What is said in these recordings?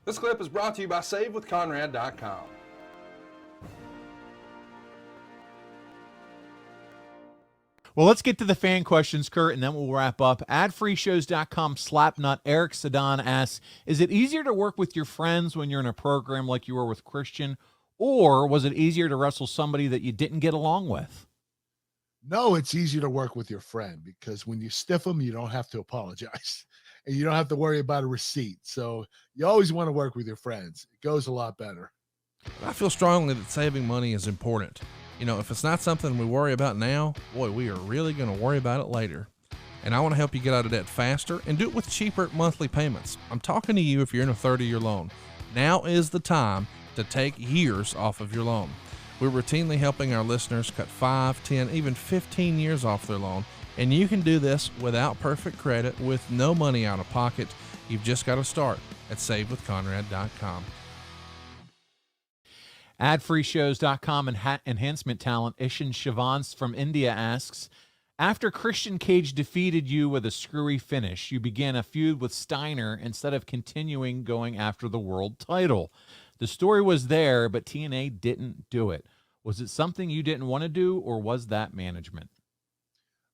This clip is brought to you by SaveWithConrad.com. Well, let's get to the fan questions, Kurt, and then we'll wrap up. AdFreeShows.com Slapnut Eric Sedan asks, is it easier to work with your friends when you're in a program like you were with Christian, or was it easier to wrestle somebody that you didn't get along with? No, it's easier to work with your friend because when you stiff them, you don't have to apologize and you don't have to worry about a receipt. So you always want to work with your friends. It goes a lot better. I feel strongly that saving money is important. You know, if it's not something we worry about now, boy, we are really going to worry about it later. And I want to help you get out of debt faster and do it with cheaper monthly payments. I'm talking to you if you're in a 30-year loan. Now is the time to take years off of your loan. We're routinely helping our listeners cut 5, 10, even 15 years off their loan. And you can do this without perfect credit with no money out of pocket. You've just got to start at SaveWithConrad.com. AdFreeShows.com and enhancement talent Ishan Shavans from India asks, after Christian Cage defeated you with a screwy finish, you began a feud with Steiner instead of continuing going after the world title. The story was there, but TNA didn't do it. Was it something you didn't want to do, or was that management?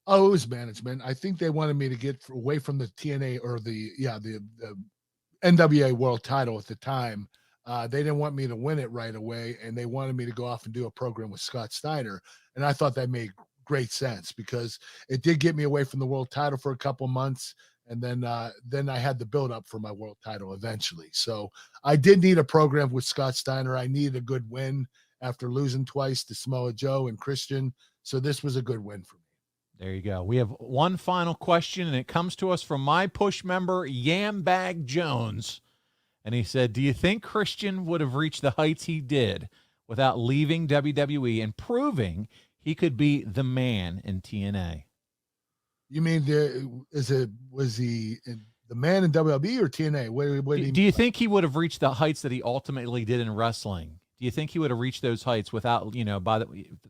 Oh, it was management. I think they wanted me to get away from the TNA or the NWA world title at the time. They didn't want me to win it right away, and they wanted me to go off and do a program with Scott Steiner. And I thought that made great sense because it did get me away from the world title for a couple months. And then I had the build up for my world title eventually. So I did need a program with Scott Steiner. I needed a good win after losing twice to Samoa Joe and Christian. So this was a good win for me. There you go. We have one final question, and it comes to us from my push member, Yambag Jones. And he said, do you think Christian would have reached the heights he did without leaving WWE and proving he could be the man in TNA? You mean was he the man in WWE or TNA? Do you think he would have reached the heights that he ultimately did in wrestling? Do you think he would have reached those heights without, by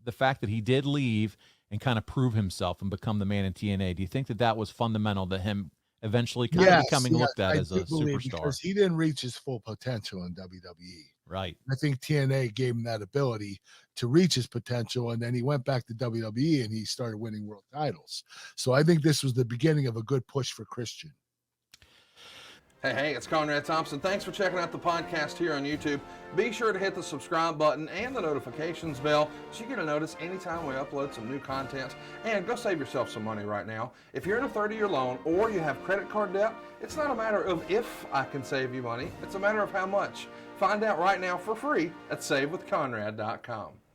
the fact that he did leave and kind of prove himself and become the man in TNA? Do you think that was fundamental to him eventually kind of becoming looked at as a superstar? Because he didn't reach his full potential in WWE. Right. I think TNA gave him that ability to reach his potential, and then he went back to WWE and he started winning world titles. So I think this was the beginning of a good push for Christian. Hey, it's Conrad Thompson. Thanks for checking out the podcast here on YouTube. Be sure to hit the subscribe button and the notifications bell so you get a notice anytime we upload some new content. And go save yourself some money right now. If you're in a 30-year loan or you have credit card debt, it's not a matter of if I can save you money. It's a matter of how much. Find out right now for free at SaveWithConrad.com.